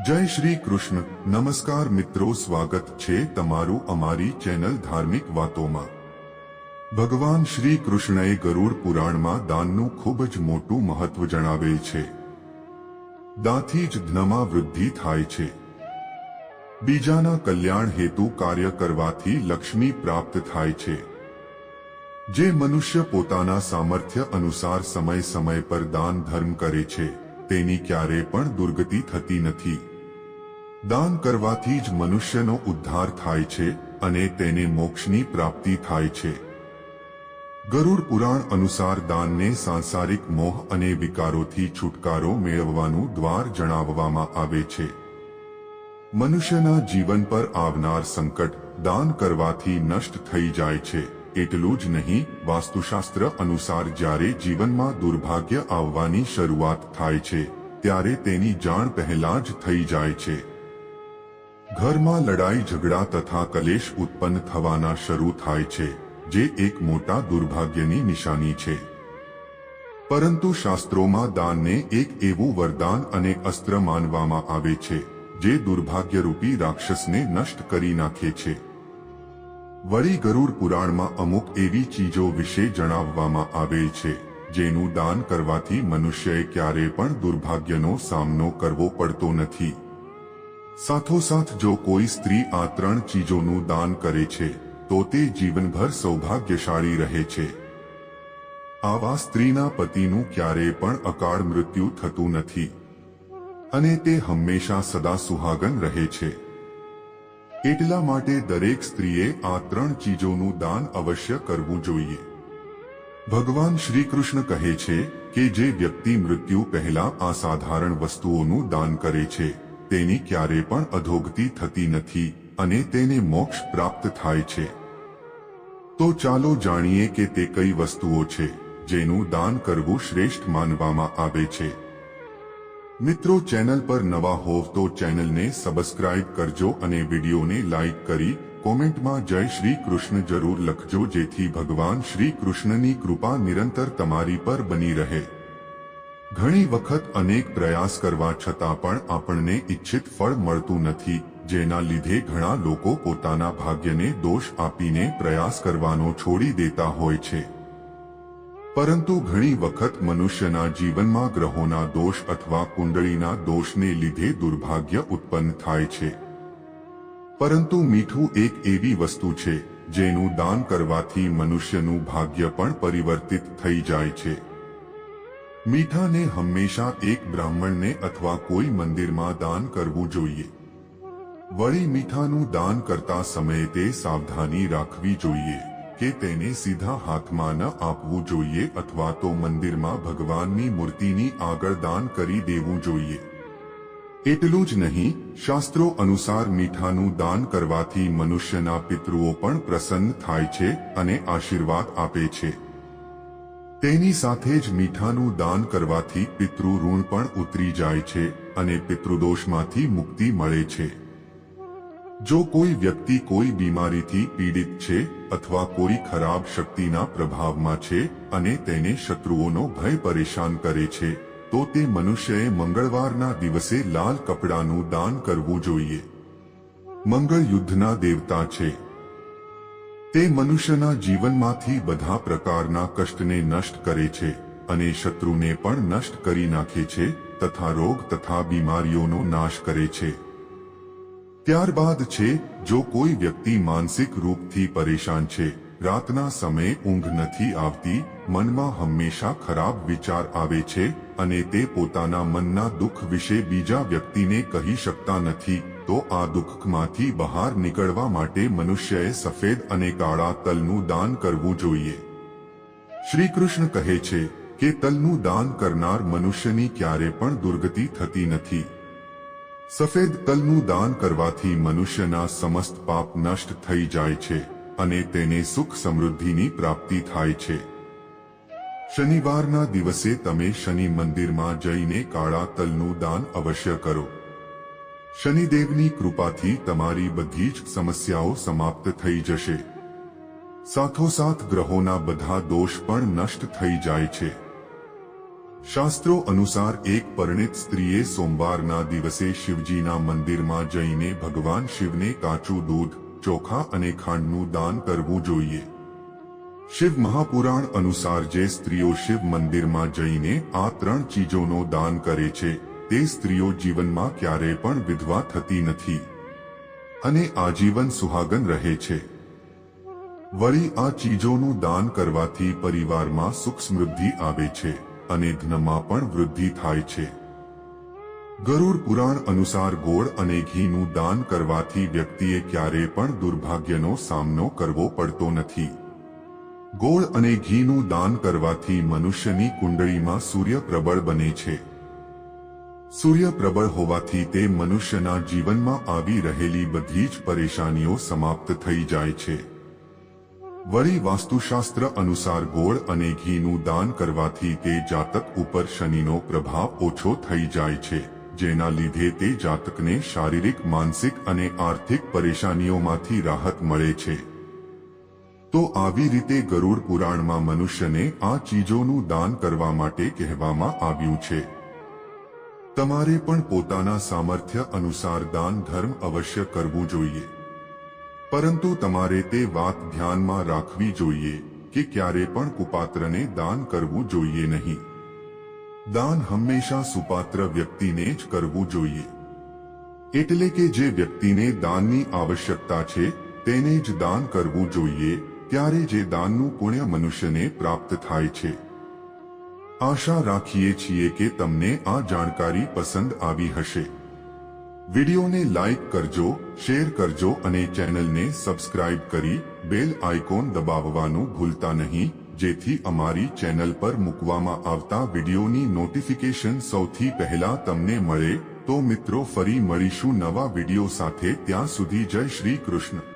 જય શ્રી કૃષ્ણ. નમસ્કાર મિત્રો, સ્વાગત છે તમારું અમારી ચેનલ ધાર્મિક વાતોમાં. ભગવાન શ્રી કૃષ્ણએ ગરુડ પુરાણમાં દાનનું ખૂબ જ મોટું મહત્વ જણાવેલ છે. દાનથી જ ધનમાં વૃદ્ધિ થાય છે. બીજાના કલ્યાણ હેતુ કાર્ય કરવાથી લક્ષ્મી પ્રાપ્ત થાય છે. જે મનુષ્ય પોતાના સામર્થ્ય અનુસાર સમય સમય પર દાન ધર્મ કરે છે તેની ક્યારે પણ દુર્ગતિ થતી નથી. દાન કરવાથી જ મનુષ્યનો ઉદ્ધાર થાય છે અને તેને મોક્ષની પ્રાપ્તિ થાય છે. ગરુડ પુરાણ અનુસાર દાનને સાંસારિક મોહ અને વિકારોથી છુટકારો મેળવવાનું દ્વાર જણાવવામાં આવે છે. મનુષ્યના જીવન પર આવનાર સંકટ દાન કરવાથી નષ્ટ થઈ જાય છે. એટલું જ નહીં, વાસ્તુશાસ્ત્ર અનુસાર જ્યારે જીવનમાં દુર્ભાગ્ય આવવાની શરૂઆત થાય છે ત્યારે તેની જાણ પહેલા જ થઈ જાય છે. ઘરમાં લડાઈ ઝઘડા તથા કલેશ ઉત્પન્ન થવાના શરૂ થાય છે, જે એક મોટા દુર્ભાગ્યની નિશાની છે. પરંતુ શાસ્ત્રોમાં દાનને એક એવું વરદાન અને અસ્ત્ર માનવામાં આવે છે જે દુર્ભાગ્યરૂપી રાક્ષસને નષ્ટ કરી નાખે છે. વળી ગરુડ પુરાણમાં અમુક એવી ચીજો વિશે જણાવવામાં આવેલ છે જેનું દાન કરવાથી મનુષ્યએ ક્યારે પણ દુર્ભાગ્યનો સામનો કરવો પડતો નથી. સાથોસાથ જો કોઈ સ્ત્રી આ 3 ચીજોનું દાન કરે છે તો તે જીવનભર સૌભાગ્યશાળી રહે છે. આવા સ્ત્રીના પતિનું ક્યારેય પણ અકાળ મૃત્યુ થતું નથી અને તે હંમેશા સદા સુહાગન રહે છે. એટલા માટે દરેક સ્ત્રીએ આ 3 ચીજોનું દાન અવશ્ય કરવું જોઈએ. ભગવાન શ્રી કૃષ્ણ કહે છે કે જે વ્યક્તિ મૃત્યુ પહેલા આ સાધારણ વસ્તુઓનું દાન કરે છે તેની ક્યારે પણ અધોગતિ થતી નથી અને તેને મોક્ષ પ્રાપ્ત થાય છે. તો ચાલો જાણીએ કે તે કઈ વસ્તુઓ છે જેનું દાન કરવું શ્રેષ્ઠ માનવામાં આવે છે. મિત્રો, ચેનલ પર નવા હોવ તો ચેનલને સબસ્ક્રાઇબ કરજો અને વિડીયોને લાઇક કરી કોમેન્ટમાં જય શ્રી કૃષ્ણ જરૂર લખજો, જેથી ભગવાન શ્રી કૃષ્ણની કૃપા નિરંતર તમારી પર બની રહે. ઘણી વખત અનેક પ્રયાસ કરવા છતાં પણ આપણને ઈચ્છિત ફળ મળતું નથી, જેના લીધે ઘણા લોકો પોતાના ભાગ્યને દોષ આપીને પ્રયાસ કરવાનો છોડી દેતા હોય છે. પરંતુ ઘણી વખત મનુષ્યના જીવનમાં ગ્રહોના દોષ અથવા કુંડળીના દોષને લીધે દુર્ભાગ્ય ઉત્પન્ન થાય છે. પરંતુ મીઠું એક એવી વસ્તુ છે જેનું દાન કરવાથી મનુષ્યનું ભાગ્ય પણ પરિવર્તિત થઈ જાય છે. મીઠાને હંમેશા એક બ્રાહ્મણને અથવા કોઈ મંદિરમાં દાન કરવું જોઈએ. વળી મીઠાનું દાન કરતા સમયે તે સાવધાની રાખવી જોઈએ કે તેને સીધા હાથમાં ન આપવું જોઈએ અથવા તો મંદિરમાં ભગવાનની મૂર્તિની આગળ દાન કરી દેવું જોઈએ. એટલું જ નહીં, શાસ્ત્રો અનુસાર મીઠાનું દાન કરવાથી મનુષ્યના પિતૃઓ પણ પ્રસન્ન થાય છે અને આશીર્વાદ આપે છે. તેની સાથે જ મીઠાનું દાન કરવાથી પિતૃ ઋણ પણ ઉતરી જાય છે અને પિતૃદોષમાંથી મુક્તિ મળે છે. જો કોઈ વ્યક્તિ કોઈ બીમારીથી પીડિત છે અથવા કોઈ ખરાબ શક્તિના પ્રભાવમાં છે અને તેને શત્રુઓનો ભય પરેશાન કરે છે તો તે મનુષ્યએ મંગળવારના દિવસે લાલ કપડાનું દાન કરવું જોઈએ. મંગળ યુદ્ધના દેવતા છે. તે મનુષ્યના જીવનમાંથી બધા પ્રકારના કષ્ટને નષ્ટ કરે છે અને શત્રુને પણ નષ્ટ કરી નાખે છે તથા રોગ તથા બીમારીઓનો નાશ કરે છે. ત્યારબાદ છે, જો કોઈ વ્યક્તિ માનસિક રૂપથી પરેશાન છે, રાતના સમયે ઊંઘ નથી આવતી, મનમાં હંમેશા ખરાબ વિચાર આવે છે અને તે પોતાના મનના દુઃખ વિશે બીજા વ્યક્તિને કહી શકતા નથી, તો આ દુઃખમાંથી બહાર નીકળવા માટે મનુષ્યએ સફેદ અને કાળા તલનું દાન કરવું જોઈએ. શ્રી કૃષ્ણ કહે છે કે તલનું દાન કરનાર મનુષ્યની ક્યારે પણ દુર્ગતિ થતી નથી. સફેદ તલનું દાન કરવાથી મનુષ્યના સમસ્ત પાપ નષ્ટ થઈ જાય છે અને તેને સુખ સમૃદ્ધિની પ્રાપ્તિ થાય છે. શનિવારના દિવસે તમે શનિ મંદિરમાં જઈને કાળા તલનું દાન અવશ્ય કરો. શનિદેવની કૃપાથી તમારી બધી જ સમસ્યાઓ સમાપ્ત થઈ જશે. સાથોસાથ ગ્રહોના બધા દોષ પણ નષ્ટ થઈ જાય છે. શાસ્ત્રો અનુસાર એક પરિણીત સ્ત્રીએ સોમવારના દિવસે શિવજીના મંદિરમાં જઈને ભગવાન શિવને કાચું દૂધ, ચોખા અને ખાંડનું દાન કરવું જોઈએ. શિવ મહાપુરાણ અનુસાર જે સ્ત્રીઓ શિવ મંદિરમાં જઈને આ 3 ચીજોનો દાન કરે છે તે સ્ત્રીઓ જીવનમાં ક્યારેય પણ વિધવા થતી નથી અને આજીવન સુહાગન રહે છે. વળી આ ચીજોનું દાન કરવાથી પરિવારમાં સુખ સમૃદ્ધિ આવે છે અને ધનમાં પણ વૃદ્ધિ થાય છે. ગરુડ પુરાણ અનુસાર ગોળ અને ઘીનું દાન કરવાથી વ્યક્તિએ ક્યારેય પણ દુર્ભાગ્યનો સામનો કરવો પડતો નથી. ગોળ અને ઘીનું દાન કરવાથી મનુષ્યની કુંડળીમાં સૂર્ય પ્રબળ બને છે. સૂર્ય પ્રબળ હોવાથી તે મનુષ્યના જીવનમાં આવી રહેલી બધી જ પરેશાનીઓ સમાપ્ત થઈ જાય છે. વળી વાસ્તુશાસ્ત્ર અનુસાર ગોળ અને ઘીનું દાન કરવાથી તે જાતક ઉપર શનિનો પ્રભાવ ઓછો થઈ જાય છે, જેના લીધે તે જાતકને શારીરિક, માનસિક અને આર્થિક પરેશાનીઓમાંથી રાહત મળે છે. તો આવી રીતે ગરુડ પુરાણમાં મનુષ્યને આ ચીજોનું દાન કરવા માટે કહેવામાં આવ્યું છે. તમારે પણ પોતાના સામર્થ્ય અનુસાર દાન ધર્મ અવશ્ય કરવું જોઈએ, પરંતુ તમારે તે વાત ધ્યાનમાં રાખવી જોઈએ કે ક્યારે પણ કુપાત્રને દાન કરવું જોઈએ નહીં. દાન હંમેશા સુપાત્ર વ્યક્તિને જ કરવું જોઈએ. એટલે કે જે વ્યક્તિને દાનની આવશ્યકતા છે તેને જ દાન કરવું જોઈએ. ત્યારે જે દાનનું પુણ્ય મનુષ્યને પ્રાપ્ત થાય છે. આશા રાખીએ છીએ કે તમને આ જાણકારી પસંદ આવી હશે. વિડિયોને લાઈક કરજો, શેર કરજો અને ચેનલને સબસ્ક્રાઇબ કરી બેલ આઇકોન દબાવવાનું ભૂલતા નહીં, જેથી અમારી ચેનલ પર મૂકવામાં આવતા વિડિયોની નોટિફિકેશન સૌથી પહેલા તમને મળે. તો મિત્રો, ફરી મળીશું નવા વિડિયો સાથે. ત્યાં સુધી જય શ્રી કૃષ્ણ.